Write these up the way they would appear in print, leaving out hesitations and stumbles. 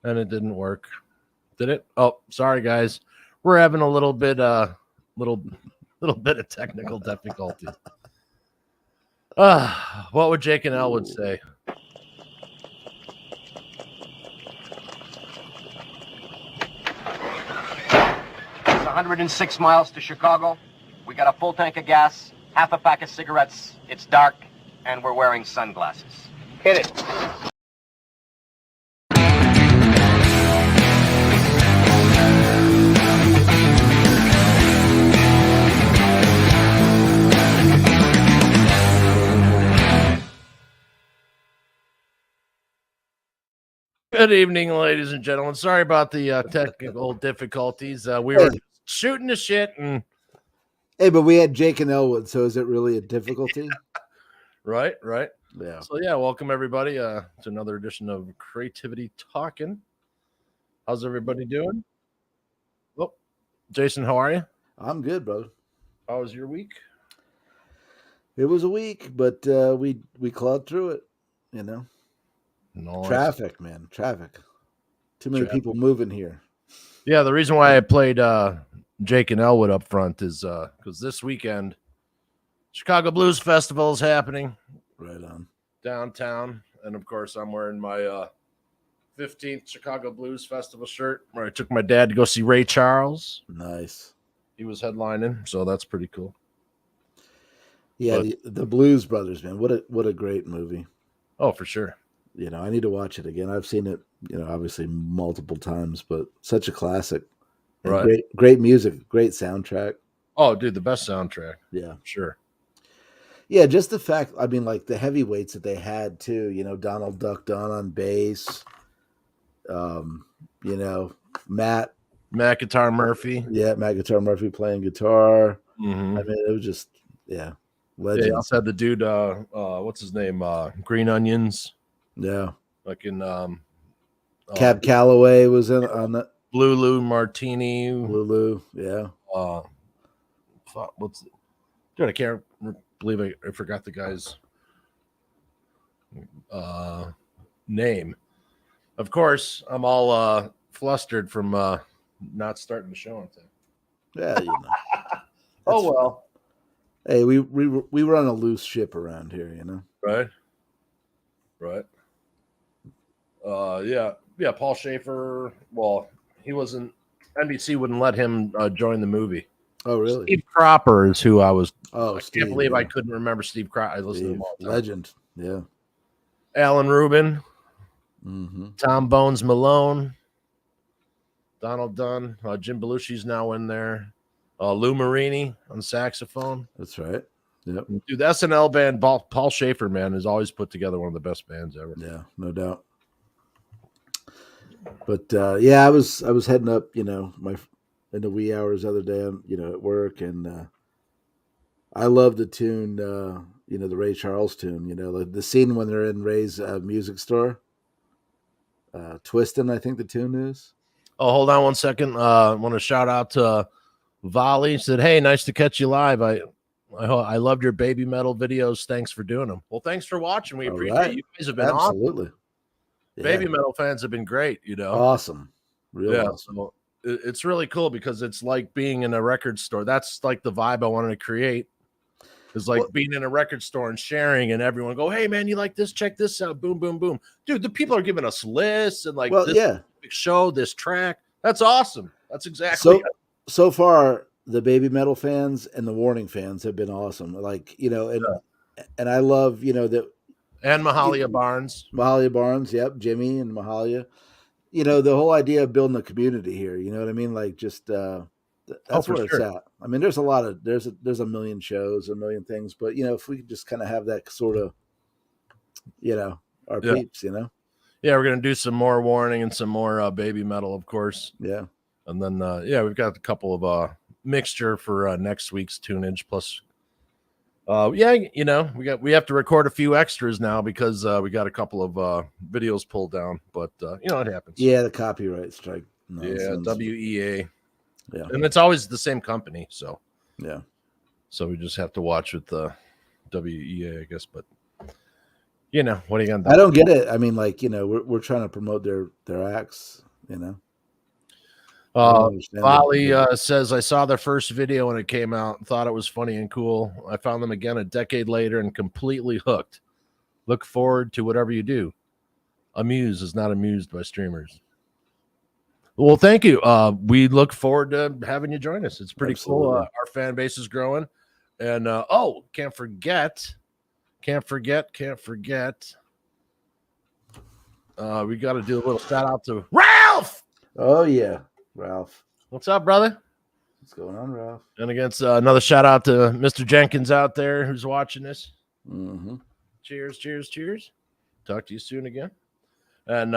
and it didn't work. Did it? Oh, sorry guys. We're having a little bit of technical difficulties. What would Jake and Elwood say? It's 106 miles to Chicago. We got a full tank of gas, half a pack of cigarettes. It's dark, and we're wearing sunglasses. Hit it. Good evening, ladies and gentlemen. Sorry about the technical difficulties. We were shooting the shit and Hey, but we had Jake and Elwood, so is it really a difficulty? right. Yeah. So yeah, welcome everybody to another edition of CreatiVity Talkin. How's everybody doing? Oh, Jason, how are you? I'm good, brother. How was your week? It was a week, but we clawed through it, you know. Nice. Traffic, man. Traffic. Too many people moving here. Yeah, the reason why I played Jake and Elwood up front is because this weekend Chicago Blues Festival is happening. Right on. Downtown. And of course I'm wearing my 15th Chicago Blues Festival shirt where I took my dad to go see Ray Charles. Nice. He was headlining, so that's pretty cool. Yeah, the Blues Brothers, man. What a great movie. Oh, for sure. You know, I need to watch it again. I've seen it, you know, obviously multiple times, but such a classic. And right. Great music, great soundtrack. Oh, dude, the best soundtrack. Yeah. Sure. Yeah, just the fact, I mean, like the heavyweights that they had too, you know, Donald Duck Dunn on bass, you know, Matt Guitar Murphy. Yeah, Matt Guitar Murphy playing guitar. Mm-hmm. I mean, it was just, legend. Yeah, he also had the dude, what's his name? Green Onions. Yeah. Like in Cab Calloway was in on that. Lulu Martini. Lulu, yeah. What's dude? I can't believe I forgot the guy's name. Of course, I'm all flustered from not starting the show on time. Yeah, you know. Oh well. Hey, we run a loose ship around here, you know. Right. Yeah. Paul Schaefer. Well, he wasn't. NBC wouldn't let him join the movie. Oh, really? Steve Cropper is who I was. Oh, I Steve, can't believe I couldn't remember Steve Cropper. I listened to him all the time. Legend. Yeah. Alan Rubin. Mm-hmm. Tom Bones Malone. Donald Dunn. Jim Belushi's now in there. Lou Marini on saxophone. That's right. Yep. Dude, the SNL band, Paul Schaefer, man, has always put together one of the best bands ever. Yeah, no doubt. But yeah, I was heading up, you know, in the wee hours the other day, you know, at work, and I love the tune, you know, the Ray Charles tune. You know, the scene when they're in Ray's music store, Twistin', I think the tune is. Oh, hold on one second. I want to shout out to Volley. Said, "Hey, nice to catch you live. I loved your baby metal videos. Thanks for doing them." Well, thanks for watching. We appreciate you guys have been absolutely awesome. Yeah. Baby metal fans have been great. You know, awesome. Really awesome. So it's really cool because it's like being in a record store. That's like the vibe I wanted to create. It's like being in a record store and sharing, and everyone go, "Hey, man, you like this? Check this out! Boom, boom, boom!" Dude, the people are giving us lists and like, this show, this track. That's awesome. That's exactly so far. The baby metal fans and the Warning fans have been awesome. Like, you know, and I love, you know, that. And Mahalia Barnes. Mahalia Barnes, yep, Jimmy and Mahalia. You know, the whole idea of building a community here, you know what I mean? Like, just that's where it's at. I mean, there's a million shows, a million things, but, you know, if we could just kind of have that sort of, you know, our peeps, you know? Yeah, we're going to do some more Warning and some more baby metal, of course. Yeah. And then, we've got a couple of mixture for next week's tunage. Plus, you know, we have to record a few extras now because we got a couple of videos pulled down. But you know, it happens. Yeah, the copyright strike. Nonsense. Yeah, WEA. Yeah, and it's always the same company. So yeah, so we just have to watch with the WEA, I guess. But You know, what are you gonna do? I don't get it. I mean, like, we're trying to promote their acts, I don't understand Volley says, I saw their first video when it came out and thought it was funny and cool. I found them again a decade later and completely hooked. Look forward to whatever you do. Amuse is not amused by streamers. Well, thank you. We look forward to having you join us. It's pretty cool. Our fan base is growing. And can't forget. We got to do a little shout out to Ralph. Oh yeah, Ralph. What's up, brother? What's going on, Ralph? And against another shout out to Mr. Jenkins out there who's watching this. Mm-hmm. Cheers. Talk to you soon again. And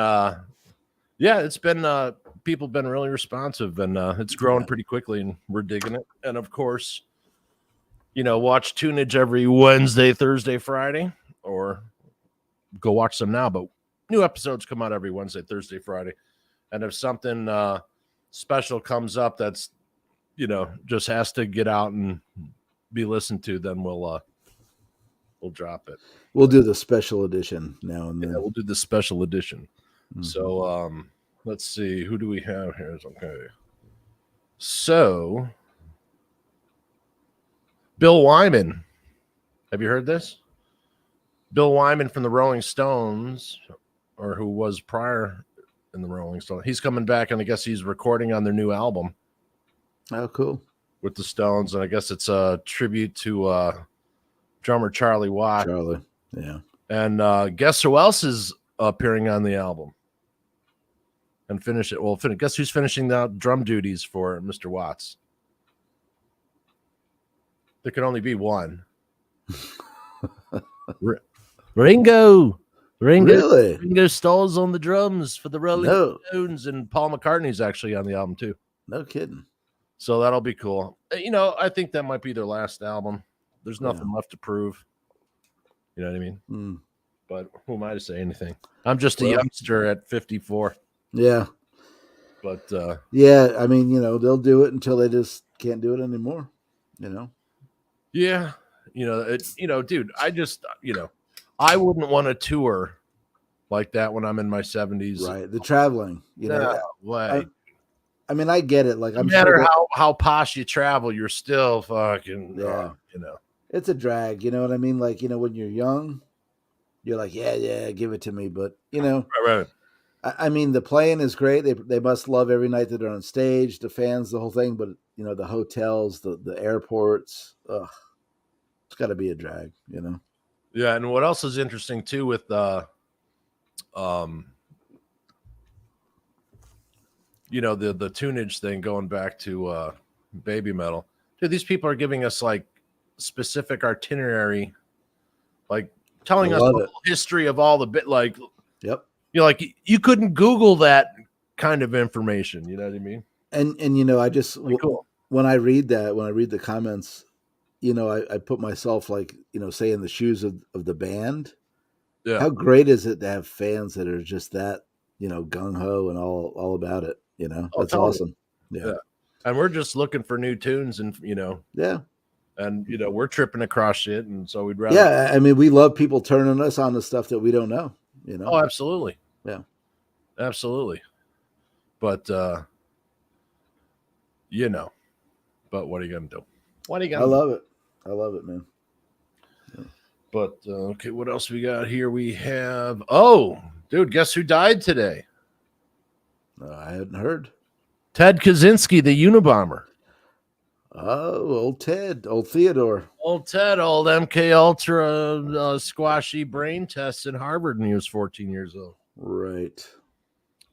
it's been people have been really responsive, and it's growing pretty quickly, and we're digging it. And of course, watch Tunage every Wednesday, Thursday, Friday, or go watch them now. But new episodes come out every Wednesday, Thursday, Friday. And if something special comes up that's, just has to get out and be listened to, then we'll drop it. We'll do the special edition now and then. Yeah, we'll do the special edition. Mm-hmm. So let's see. Who do we have here? Okay. So Bill Wyman. Have you heard this? Bill Wyman from the Rolling Stones, or who was prior in the Rolling Stones. He's coming back, and I guess he's recording on their new album. Oh, cool. With the Stones, and I guess it's a tribute to drummer Charlie Watt. Charlie, yeah. And guess who else is appearing on the album? And finish it. Well, guess who's finishing the drum duties for Mr. Watts? There can only be one. Ringo. Really? Ringo Starr's on the drums for the Rolling Stones, and Paul McCartney's actually on the album too. No kidding. So that'll be cool. I think that might be their last album. There's nothing left to prove. You know what I mean? Mm. But who am I to say anything? I'm just a youngster at 54. Yeah. But yeah, I mean, they'll do it until they just can't do it anymore. Yeah. Dude, I wouldn't want to tour like that when I'm in my 70s. Right. The traveling, way. I mean, I get it. Like, no matter how posh you travel, you're still fucking, it's a drag. You know what I mean? Like, when you're young, you're like, yeah, give it to me. But, right. I mean, the playing is great. They must love every night that they're on stage, the fans, the whole thing. But, the hotels, the airports, it's got to be a drag, Yeah, and what else is interesting too with the tunage thing, going back to Baby Metal. Dude, these people are giving us like specific itinerary, like telling us the whole history of all the bit. Like, yep, like you couldn't Google that kind of information. You know what I mean? And I just cool. When I read the comments, I put myself like, say in the shoes of the band. Yeah. How great is it to have fans that are just that, gung ho and all about it, That's awesome. Yeah. And we're just looking for new tunes and, yeah. And, we're tripping across shit. And so we'd rather. Yeah. I mean, we love people turning us on to stuff that we don't know, Oh, absolutely. Yeah. Absolutely. But, but what are you going to do? What are you going to do? I love it, man. Yeah. But, okay, what else we got here? We have, dude, guess who died today? I hadn't heard. Ted Kaczynski, the Unabomber. Oh, old Ted, old Theodore. Old Ted, old MK Ultra squashy brain tests in Harvard when he was 14 years old. Right.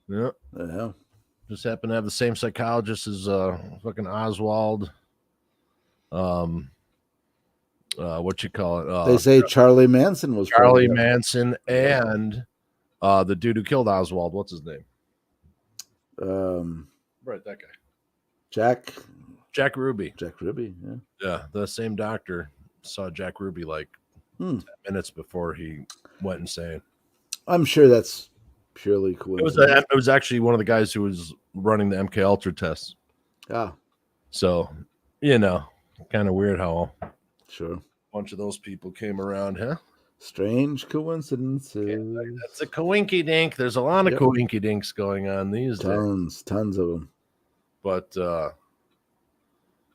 Yeah. Yeah. Just happened to have the same psychologist as fucking Oswald. What you call it? They say Charlie Manson was Charlie Manson and the dude who killed Oswald. What's his name? Right, that guy. Jack Ruby. Jack Ruby, yeah. Yeah, the same doctor saw Jack Ruby like 10 minutes before he went insane. I'm sure that's purely coincidence. It was actually one of the guys who was running the MK Ultra tests. Ah. So, kind of weird how sure a bunch of those people came around, huh? Strange coincidences. That's a coinky dink. There's a lot of coinky dinks going on these days. Tons of them. But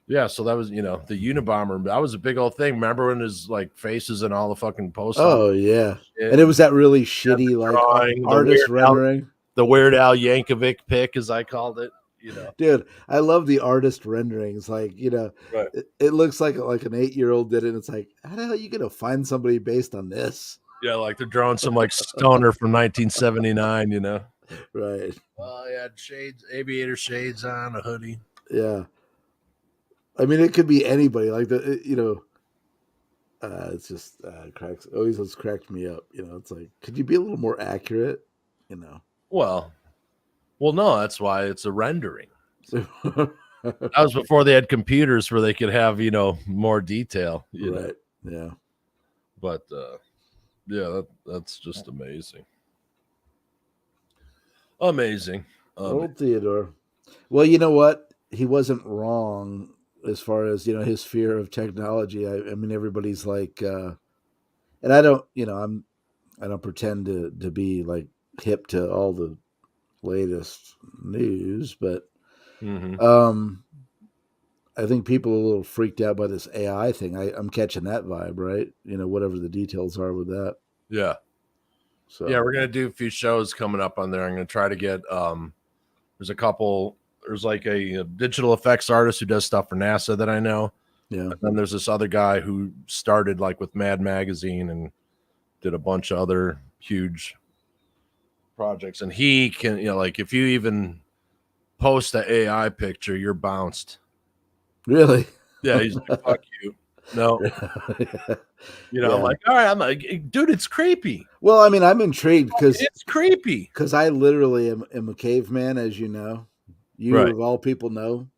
yeah, so that was, the Unabomber. That was a big old thing. Remember when his like faces and all the fucking post? Oh yeah, and it was that really shitty like drawing, artist rendering. The Weird Al Yankovic pick, as I called it. Dude, I love the artist renderings. Like, right. it looks like an 8-year-old did it. And it's like, how the hell are you gonna find somebody based on this? Yeah, like they're drawing some like stoner from 1979. Right. Well, he had shades, aviator shades on, a hoodie. Yeah. I mean, it could be anybody. Like it's just always has cracked me up. It's like, could you be a little more accurate? Well, no, that's why it's a rendering. That was before they had computers where they could have, more detail. Right. Yeah. But yeah, that's just amazing. Amazing. Old Theodore. Well, you know what? He wasn't wrong as far as, his fear of technology. I mean, everybody's like, and I don't, I don't pretend to be like hip to all the latest news, but I think people are a little freaked out by this AI thing. I'm catching that vibe, right? Whatever the details are with that. Yeah. So yeah, we're gonna do a few shows coming up on there. I'm gonna try to get there's like a digital effects artist who does stuff for NASA that I know. Yeah. And then there's this other guy who started like with Mad Magazine and did a bunch of other huge projects. And he can, like if you even post an AI picture, you're bounced. Really? Yeah, he's like, fuck you. No. I'm like, all right. I'm like, dude, it's creepy. Well, I mean, I'm intrigued because it's creepy. Because I literally am a caveman, as you know. You of all people know.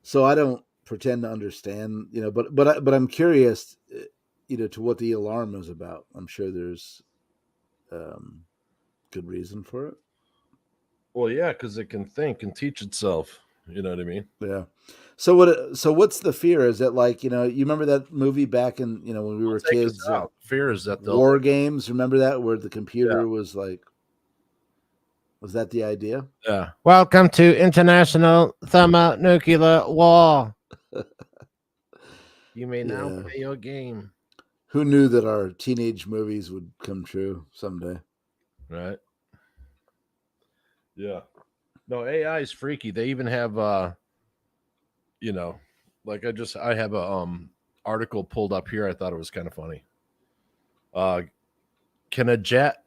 So I don't pretend to understand, but I'm curious, to what the alarm is about. I'm sure there's good reason for it. Well, yeah, because it can think and teach itself. You know what I mean? Yeah. So what's the fear? Is it like, you remember that movie back in, when we were kids? Fear is that War Games. Remember that where the computer was like, was that the idea? Yeah. Welcome to international thermonuclear war. You may now play your game. Who knew that our teenage movies would come true someday? Right. Yeah. No, AI is freaky. They even have like I have a article pulled up here. I thought it was kind of funny. Can a chat,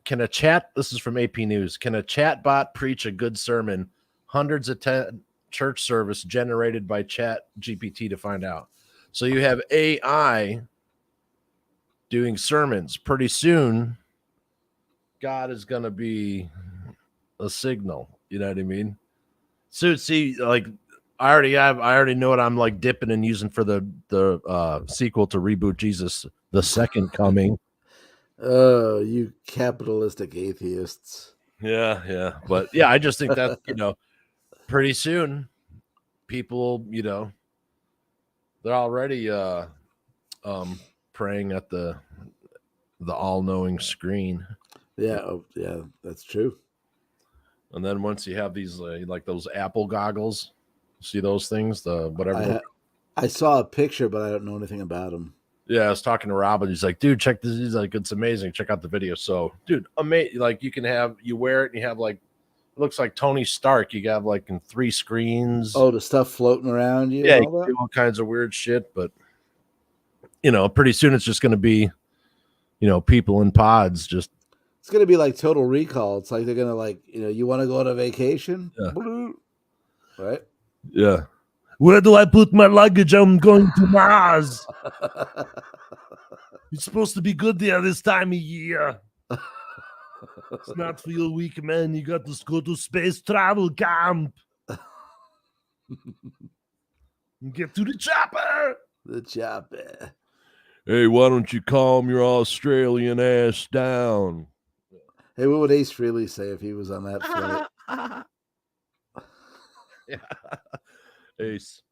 this is from AP News, can a chat bot preach a good sermon? Hundreds attend church service generated by Chat GPT to find out. So you have AI doing sermons. Pretty soon, God is going to be a signal. You know what I mean? So see, like I already know what I'm like dipping and using for the sequel to Reboot Jesus, The Second Coming. Oh, you capitalistic atheists. Yeah. But yeah, I just think that, pretty soon people, they're already praying at the all-knowing screen. Yeah, yeah, that's true. And then once you have these like those Apple goggles, see those things, the whatever. I saw a picture, but I don't know anything about them. Yeah, I was talking to Rob, and he's like, dude, check this. He's like, it's amazing. Check out the video. So, dude, amazing. Like, you wear it, and you have like, it looks like Tony Stark. You have like in 3 screens. Oh, the stuff floating around you. Yeah, you can do all kinds of weird shit. But, pretty soon it's just going to be, people in pods. Just it's going to be like Total Recall. It's like they're going to like, you want to go on a vacation, right? Yeah. Where do I put my luggage? I'm going to Mars. It's supposed to be good there this time of year. It's not for your weak man. You got to go to space travel camp. Get to the chopper. The chopper. Hey, why don't you calm your Australian ass down? Hey, what would Ace Frehley say if he was on that flight? Yeah. Ace.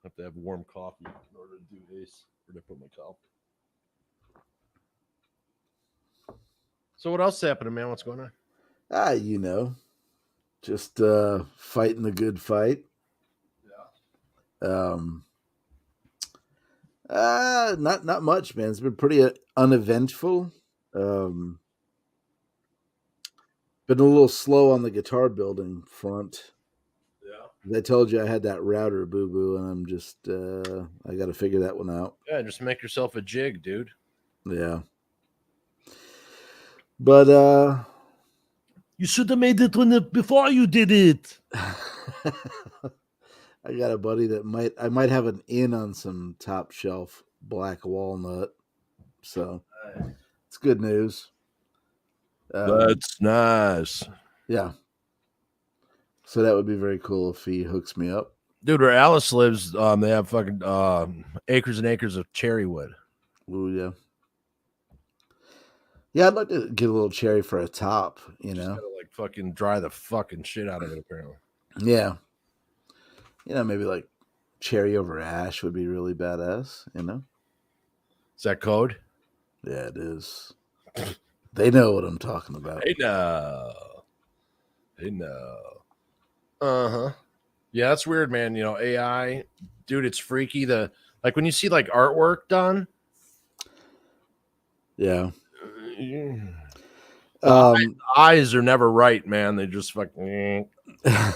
Have to have warm coffee in order to do Ace. Where'd I put my coffee? So what else is happening, man? What's going on? You know, just fighting the good fight. Yeah. Not much, man. It's been pretty uneventful. Been a little slow on the guitar building front. Yeah. I told you I had that router boo boo, and I'm just I got to figure that one out. Yeah, just make yourself a jig, dude. Yeah. But you should have made it before you did it. I got a buddy that I might have an in on some top shelf black walnut, so it's good news. That's nice. Yeah. So that would be very cool if he hooks me up. Dude, where Alice lives, they have fucking acres and acres of cherry wood. Ooh, yeah. Yeah, I'd like to get a little cherry for a top, you know. Just gotta, like, fucking dry the fucking shit out of it, apparently. Yeah. You know, maybe like cherry over ash would be really badass, you know? Is that code? Yeah, it is. They know what I'm talking about. They know. They know. Uh-huh. Yeah, that's weird, man. You know, AI, dude, it's freaky. Like when you see like artwork done. Yeah. Eyes are never right, man. They just fucking. I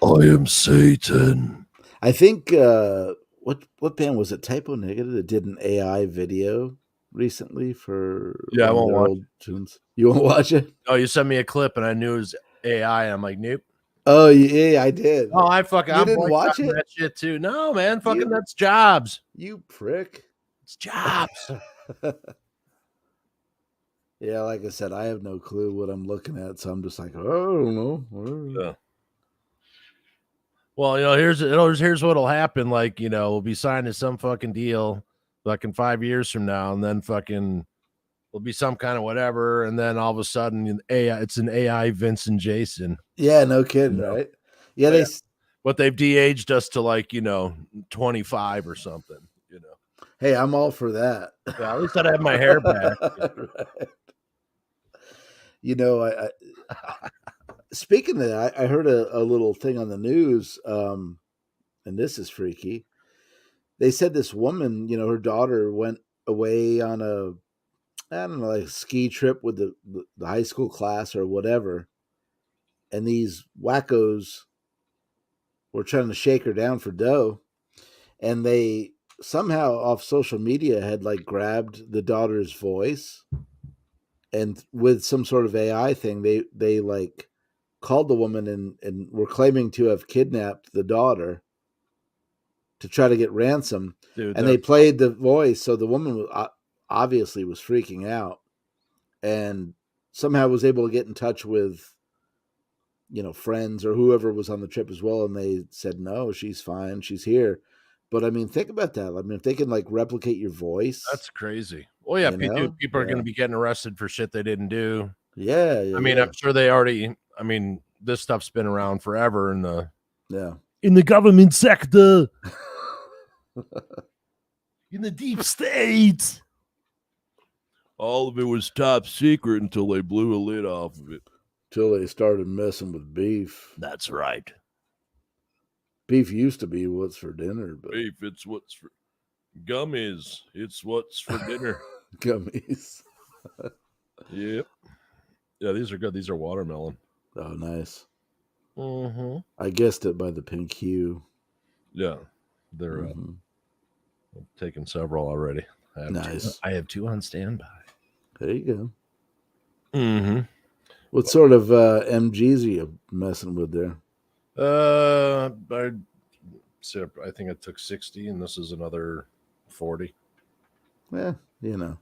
am Satan. I think what band was it? Typo Negative that did an AI video recently for I won't watch tunes. You won't watch it? Oh, you sent me a clip and I knew it was AI. I'm like, nope. Oh yeah, I did. Oh, I fucking. You didn't watch it? That shit too. No, man. Fucking that's Jobs. You prick. It's Jobs. Yeah, like I said, I have no clue what I'm looking at, so I'm just like, oh, I don't know. Yeah. Well, you know, here's what'll happen. Like, you know, we'll be signing some fucking deal, fucking 5 years from now, and then fucking will be some kind of whatever, and then all of a sudden, it's an AI Vincent Jason. Yeah, no kidding, right? Yeah, but they've de-aged us to like 25 or something. You know. Hey, I'm all for that. Yeah, at least I have my hair back. Right. You know, I speaking of that, I heard a little thing on the news, and this is freaky. They said this woman, you know, her daughter went away on like a ski trip with the high school class or whatever, and these wackos were trying to shake her down for dough, and they somehow off social media had like grabbed the daughter's voice, and with some sort of AI thing, they like called the woman and were claiming to have kidnapped the daughter to try to get ransom. Dude, and they played the voice, so the woman obviously was freaking out, and somehow was able to get in touch with, you know, friends or whoever was on the trip as well, and they said, no, she's fine, she's here. But I mean, think about that. I mean, if they can like replicate your voice, that's crazy. Well, yeah, people are going to be getting arrested for shit they didn't do. Yeah, I mean, I'm sure they already. I mean, this stuff's been around forever in the government sector, in the deep state. All of it was top secret until they blew a lid off of it. Till they started messing with beef. That's right. Beef used to be what's for dinner, but beef, it's what's for gummies. It's what's for dinner. Gummies. Yep. Yeah, these are good. These are watermelon. Oh, nice. Mm-hmm. I guessed it by the pink hue. Yeah, they're I've taken several already. I have two on standby. There you go. Mm-hmm. What sort of MGs are you messing with there? I think I took 60, and this is another 40. Yeah, you know,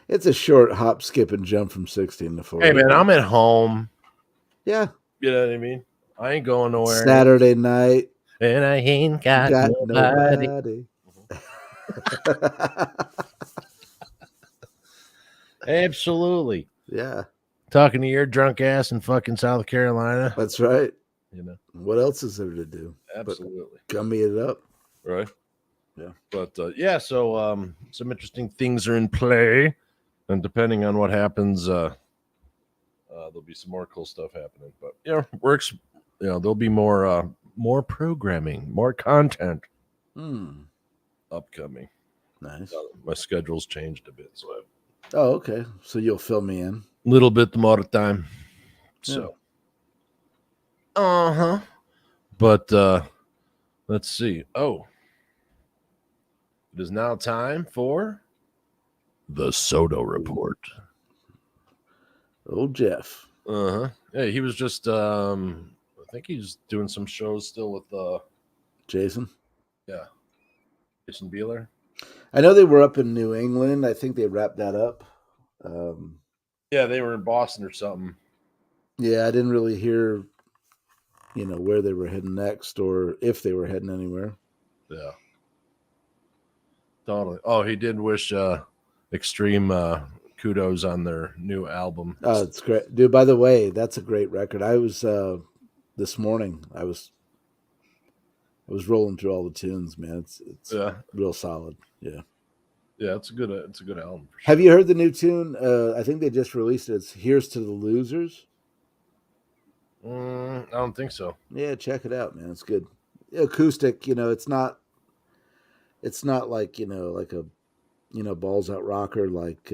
it's a short hop, skip, and jump from 60 to 40. Hey, man, I'm at home. Yeah. You know what I mean? I ain't going nowhere. Saturday night. And I ain't got nobody. Absolutely. Yeah. Talking to your drunk ass in fucking South Carolina. That's right. You know. What else is there to do? Absolutely. Gummy it up. Right. Yeah. But so some interesting things are in play. And depending on what happens there'll be some more cool stuff happening. But works. There'll be more programming, more content upcoming. Nice. My schedule's changed a bit, so I have okay. So you'll fill me in a little bit more time. So, But let's see. Oh, it is now time for the Soto Report. Old Jeff. Hey, he was just I think he's doing some shows still with Jason. Yeah. Jason Beeler. I know they were up in New England. I think they wrapped that up. Yeah, they were in Boston or something. Yeah, I didn't really hear, where they were heading next or if they were heading anywhere. Yeah. Totally. Oh, he did wish Extreme kudos on their new album. Oh, it's great. Dude, by the way, that's a great record. I was this morning, I was rolling through all the tunes, man. It's real solid. Yeah. Yeah, it's a good album. For sure. Have you heard the new tune? I think they just released it. It's "Here's to the Losers." I don't think so. Yeah, check it out, man. It's good. Acoustic, it's not like like a balls out rocker like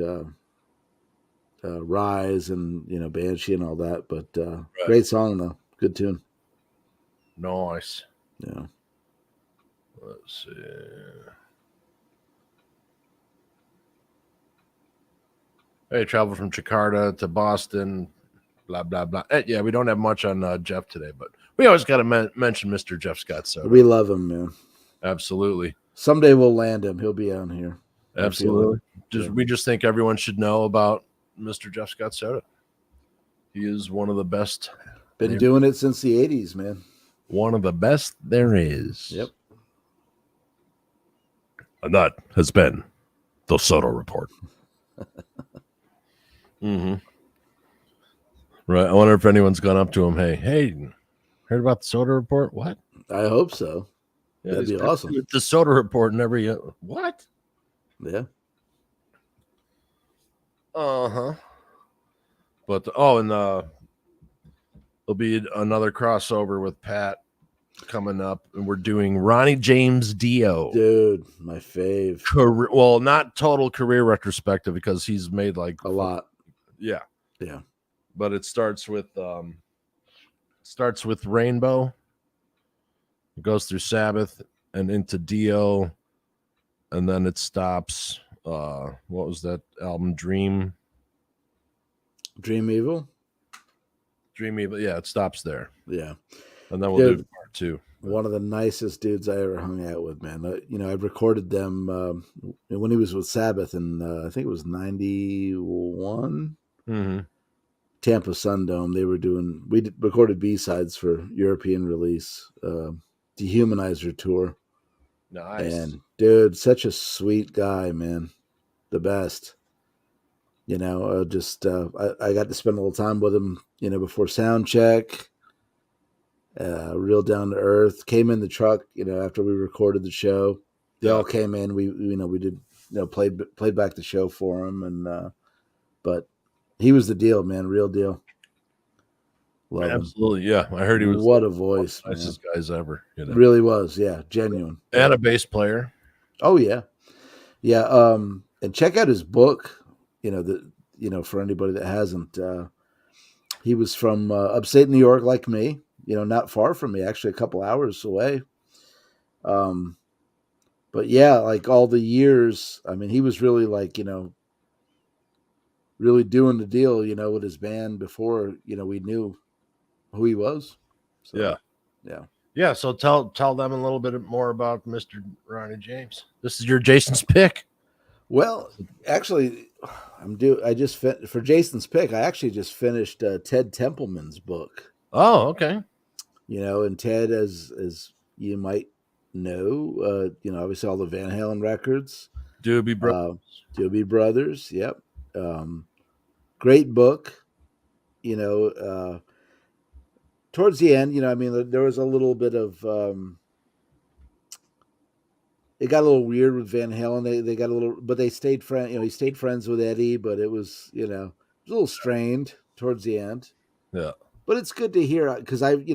Rise and Banshee and all that, but right. Great song though. Good tune. Nice. Yeah. Let's see. Hey, travel from Jakarta to Boston, blah, blah, blah. Yeah, we don't have much on Jeff today, but we always got to mention Mr. Jeff Scott Soto. We love him, man. Absolutely. Someday we'll land him. He'll be on here. Absolutely. We just think everyone should know about Mr. Jeff Scott Soto. He is one of the best. Been doing it since the 80s, man. One of the best there is. Yep. And that has been the Soto Report. Right. I wonder if anyone's gone up to him. Hey, heard about the Soto Report? What? I hope so. Yeah, that'd be awesome. The Soto Report and every what? Yeah. But there'll be another crossover with Pat coming up, and we're doing Ronnie James Dio. Dude, my fave. Well, not total career retrospective because he's made like a lot. Yeah. Yeah. But it starts with Rainbow. It goes through Sabbath and into Dio, and then it stops. What was that album? Dream Evil. Yeah, it stops there. Yeah, and then we'll do part 2. One of the nicest dudes I ever hung out with, man. I've recorded them when he was with Sabbath, and I think it was 91. Tampa Sundome. We recorded B-sides for European release, Dehumanizer tour. Nice. And dude, such a sweet guy, man. The best. I got to spend a little time with him, before sound check. Real down to earth. Came in the truck, after we recorded the show. They all came in. We did, played back the show for him, and but he was the deal, man. Real deal. Love Absolutely, him. Yeah. I heard he was what a voice, one of the nicest guys ever. Really was, yeah, genuine. And a bass player. Oh yeah, yeah. And check out his book. For anybody that hasn't, he was from upstate New York, like me. Not far from me, actually, a couple hours away. But yeah, like all the years, I mean, he was really like, really doing the deal, with his band before, we knew who he was. So, yeah. So tell them a little bit more about Mr. Ronnie James. This is your Jason's pick. Well, actually, for Jason's pick, I actually just finished Ted Templeman's book. Oh, okay. And Ted, as you might know, obviously all the Van Halen records. Doobie Brothers. Doobie Brothers, yep. Great book. Towards the end, there was a little bit of it got a little weird with Van Halen. They got a little, but they stayed friends. He stayed friends with Eddie, but it was, it was a little strained. towards the end. Yeah. But it's good to hear because I've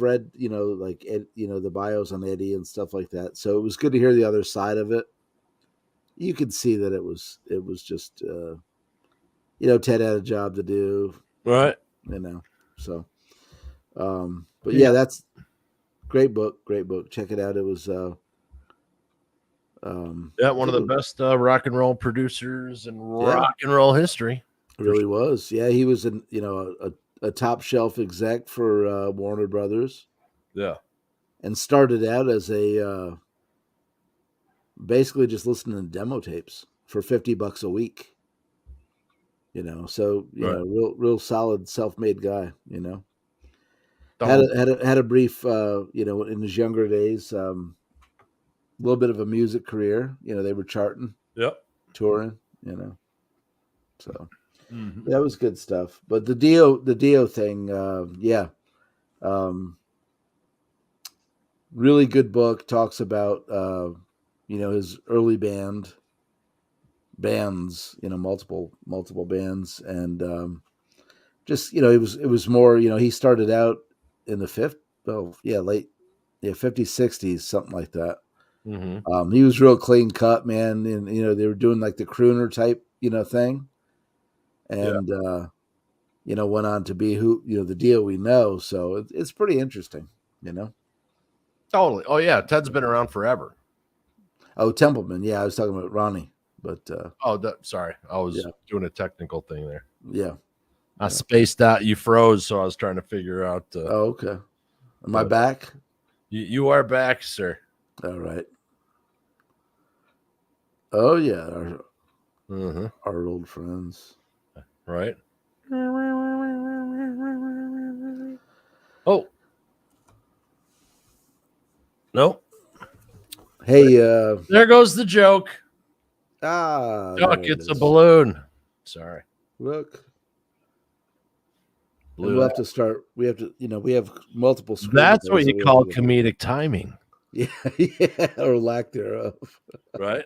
read like the bios on Eddie and stuff like that. So it was good to hear the other side of it. You could see that it was just Ted had a job to do, Right. So but yeah, that's great book. Check it out. It was one of the best rock and roll producers in rock and roll history. It really was. Yeah, he was a top shelf exec for Warner Brothers. Yeah. And started out as a basically just listening to demo tapes for $50 a week. So real solid self-made guy. Had a brief in his younger days, a little bit of a music career. They were charting, touring. So that was good stuff. But the Dio thing, really good book. Talks about his early bands, multiple bands, and just it was more, he started out in the late 50s, 60s, something like that. Mm-hmm. He was real clean cut, man, and they were doing like the crooner type thing, and went on to be the Dio we know. So it's pretty interesting. Totally. Oh yeah, Ted's been around forever. Oh, Templeman. Yeah, I was talking about Ronnie, but sorry, I was doing a technical thing there. Yeah, I spaced out. You froze, so I was trying to figure out. Oh, okay. Am I back? You are back, sir. All right. Oh yeah, our old friends. Right. Oh. Nope. Hey, there goes the joke. Duck, it's a balloon. Sorry. Look. We'll have to start. We have to, we have multiple screens. That's what you call comedic timing. Yeah, or lack thereof. Right.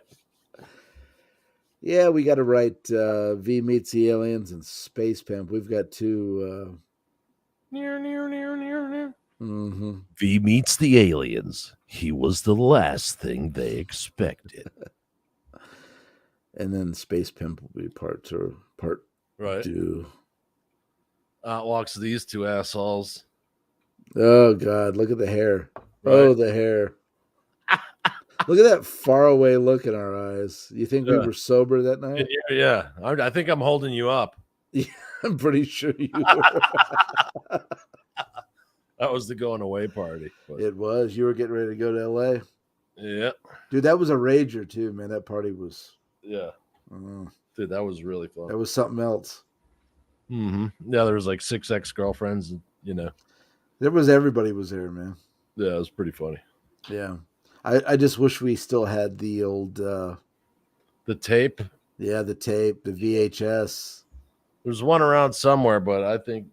Yeah, we got to write V Meets the Aliens and Space Pimp. We've got two. Near. Mm-hmm. V Meets the Aliens. He was the last thing they expected. And then Space Pimp will be part two. Out walks these two assholes. Oh God! Look at the hair. Right. Oh, the hair. Look at that faraway look in our eyes. You think we were sober that night? Yeah. I think I'm holding you up. Yeah, I'm pretty sure you were. That was the going away party. But... It was. You were getting ready to go to LA. Yeah. Dude, that was a rager too, man. That party was. Yeah. Dude, that was really fun. That was something else. Mm-hmm. Yeah, there was like 6 ex-girlfriends, There was everybody was there, man. Yeah, it was pretty funny. Yeah. I just wish we still had the old the tape. Yeah, the tape, the VHS. There's one around somewhere, but I think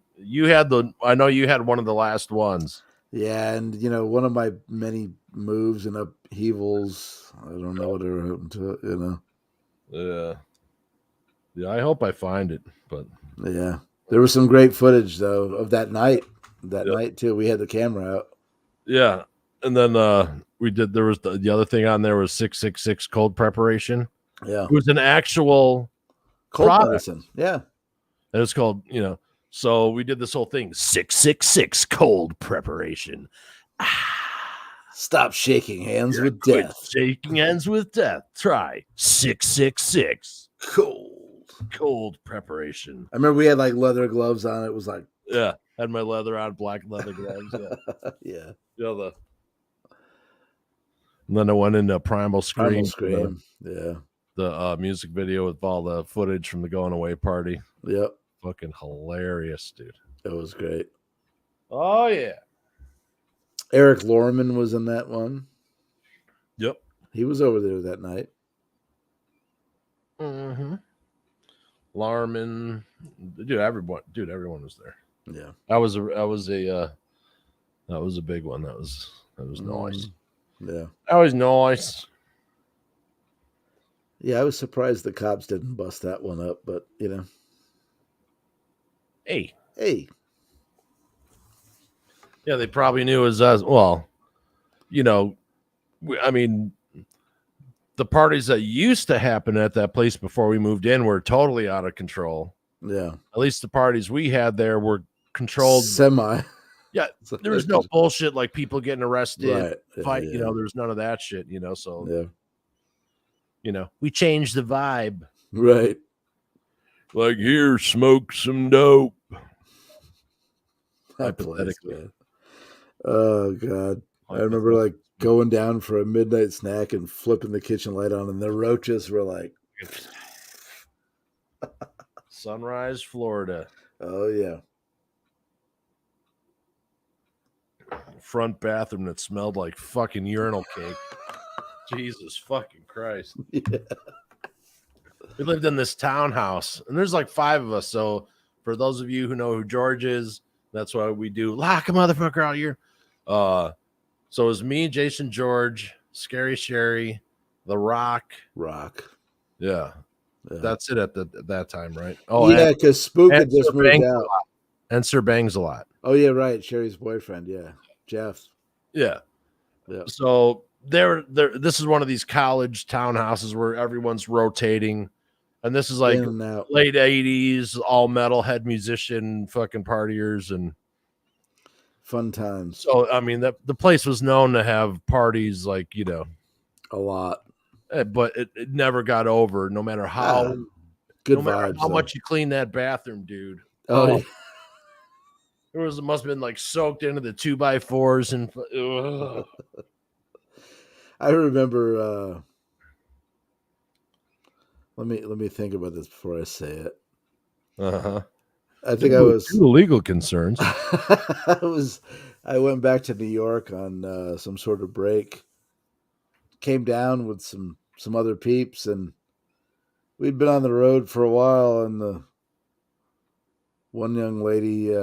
I know you had one of the last ones. Yeah, and one of my many moves and upheavals, I don't know what happened to it, Yeah. Yeah, I hope I find it, but yeah. There was some great footage though of that night. Night too. We had the camera out. Yeah. And then there was the other thing on there was 666 cold preparation. Yeah. It was an actual cold medicine. Yeah. And it's called, so we did this whole thing, 666 cold preparation. Stop shaking hands with death. Shaking hands with death. Try 666 cold preparation. I remember we had like leather gloves on. It was like, yeah, had my leather on, black leather gloves. Yeah. Yeah. And then I went into Primal Scream. Yeah. The music video with all the footage from the going away party. Yep. Fucking hilarious, dude. It was great. Oh, yeah. Eric Lorman was in that one. Yep. He was over there that night. Mm-hmm. Larman. Dude, everyone was there. Yeah. That was a big one. That was nice. Yeah. That was nice. Yeah, I was surprised the cops didn't bust that one up, but Hey. Yeah, they probably knew it was us. Well, I mean, the parties that used to happen at that place before we moved in were totally out of control. Yeah. At least the parties we had there were controlled. Semi. Yeah. There was no bullshit like people getting arrested, right. fight. Yeah. There's none of that shit, so, yeah. We changed the vibe. Right. Like, here, smoke some dope. That place, man. Oh, God. I remember, like, going down for a midnight snack and flipping the kitchen light on, and the roaches were like... Sunrise, Florida. Oh, yeah. Front bathroom that smelled like fucking urinal cake. Jesus fucking Christ. Yeah. We lived in this townhouse, and there's like 5 of us. So for those of you who know who George is, that's why we do lock a motherfucker out here. So it was me, Jason, George, Scary Sherry, The Rock. Yeah. That's it at that time, right? Oh, yeah, because Spook had just moved out. And Sir Bangs a lot. Oh, yeah, right. Sherry's boyfriend, yeah. Jeff. Yeah. So this is one of these college townhouses where everyone's rotating. And this is like late 80s, all metalhead musician fucking partiers and fun times. So, I mean, the place was known to have parties like, a lot. But it never got over, no matter how good no matter vibes, how much you clean that bathroom, dude. Oh, yeah. It must have been like soaked into the 2x4s and I remember let me think about this before I say it. I think I was legal concerns. I went back to New York on some sort of break. Came down with some other peeps, and we'd been on the road for a while, and the one young lady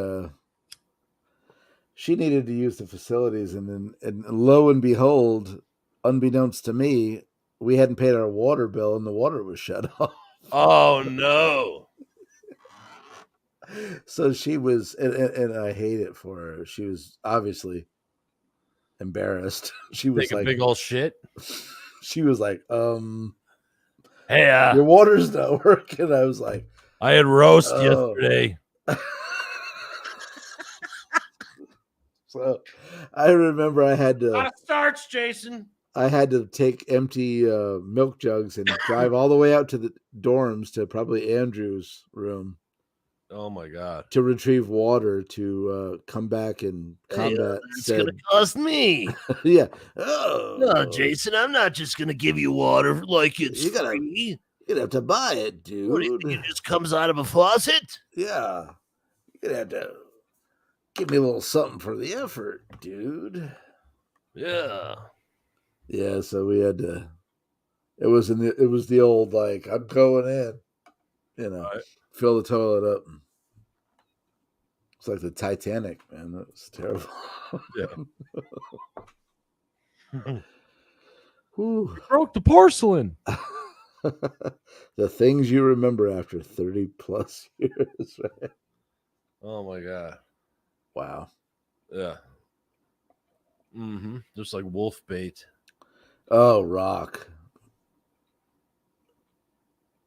she needed to use the facilities, and lo and behold, unbeknownst to me, we hadn't paid our water bill and the water was shut off. Oh no. So she was, and I hate it for her. She was obviously embarrassed. She was like, big old shit. She was like, hey, your water's not working. I was like, I had roast yesterday. So I remember I had to. A lot of starch, Jason. I had to take empty milk jugs and drive all the way out to the dorms to probably Andrew's room. Oh my God! To retrieve water to come back and combat. It's gonna cost me. Yeah. No, Jason, I'm not just gonna give you water like it's free. You're gonna have to buy it, dude. What do you think? It just comes out of a faucet? Yeah. You're gonna have to give me a little something for the effort, dude. Yeah. Yeah, so we had to. It was the old like I'm going in, right. Fill the toilet up. It's like the Titanic, man. That was terrible. Yeah. You broke the porcelain. The things you remember after 30 plus years, right? Oh my God. Wow. Yeah. Just like wolf bait. Oh, rock.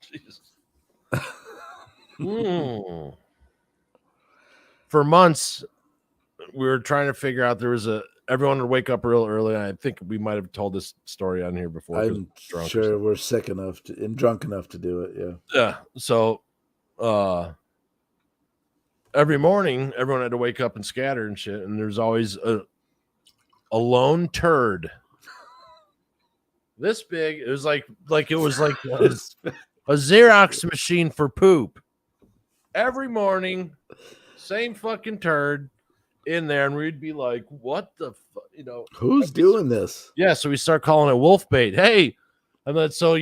Jesus. For months, we were trying to figure out everyone would wake up real early. I think we might have told this story on here before. I'm sure we're sick enough and drunk enough to do it. Yeah. Yeah. So, every morning, everyone had to wake up and scatter and shit. And there's always a lone turd this big. It was like it was like a Xerox machine for poop. Every morning, same fucking turd in there, and we'd be like, "What the fuck?" Who's doing this? Yeah, so we start calling it wolf bait. Hey, and then so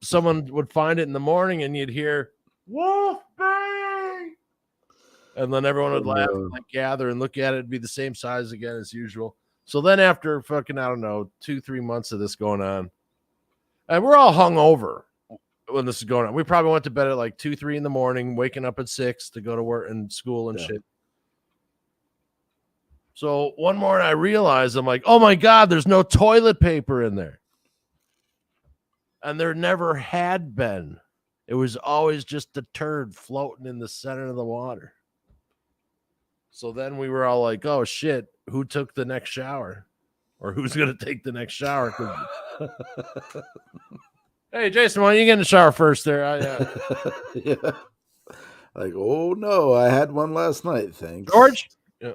someone would find it in the morning, and you'd hear wolf bait, and then everyone would laugh and like gather and look at it. It'd be the same size again as usual. So then after fucking 2-3 months of this going on, and we're all hung over. when this is going on. We probably went to bed at like 2, 3 in the morning, waking up at 6 to go to work and school and shit. So one morning I realized, I'm like, oh my God, there's no toilet paper in there. And there never had been. It was always just a turd floating in the center of the water. So then we were all like, oh shit, who took the next shower? Or who's going to take the next shower? Hey, Jason, why don't you get in the shower first there? Yeah. Like, oh no, I had one last night, thanks. George? Yeah.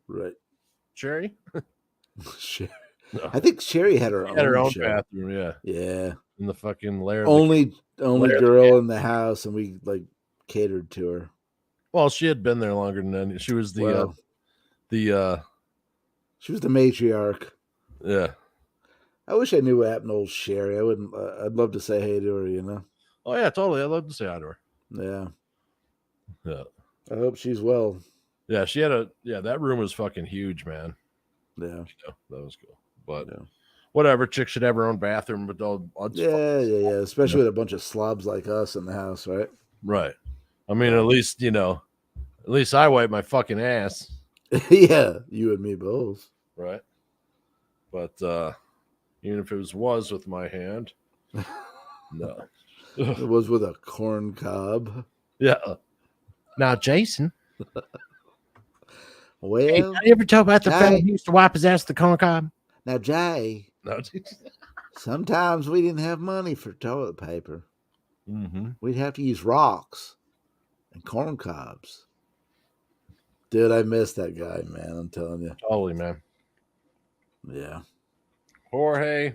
Right. Sherry? Sherry. No. I think Sherry had her own bathroom, yeah. Yeah. In the fucking lair. Only girl in the house, and we like catered to her. Well, she had been there longer than any. She was she was the matriarch. Yeah. I wish I knew what happened to old Sherry. I'd love to say hey to her, you know. Oh yeah, totally. I'd love to say hi to her. Yeah. Yeah. I hope she's well. Yeah, she had that room was fucking huge, man. Yeah. That was cool. But whatever, chick should have her own bathroom, but yeah. Especially with a bunch of slobs like us in the house, right? Right. I mean, at least I wipe my fucking ass. Yeah, you and me both. Right. But even if it was with my hand, no. It was with a corn cob. Yeah. Now, Jason. Well, hey, have you ever told about the fellow who used to wipe his ass with the corn cob? Now, Jay. No. Sometimes we didn't have money for toilet paper. Mm-hmm. We'd have to use rocks and corn cobs. Dude, I miss that guy, man. I'm telling you. Totally, man. Yeah. Jorge,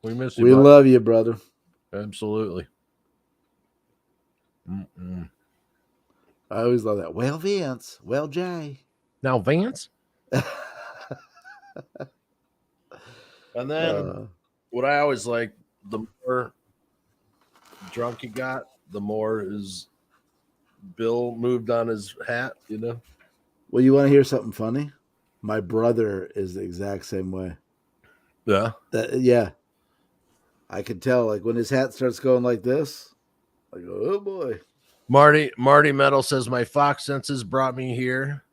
we miss you. We love you, brother. Absolutely. Mm-mm. I always love that. Well, Vince. Well, Jay. Now, Vance. And then what I always like, the more drunk he got, the more his bill moved on his hat, you know? Well, you want to hear something funny? My brother is the exact same way. Yeah. Yeah. I can tell, like, when his hat starts going like this, I go, oh boy. Marty Metal says my Fox senses brought me here.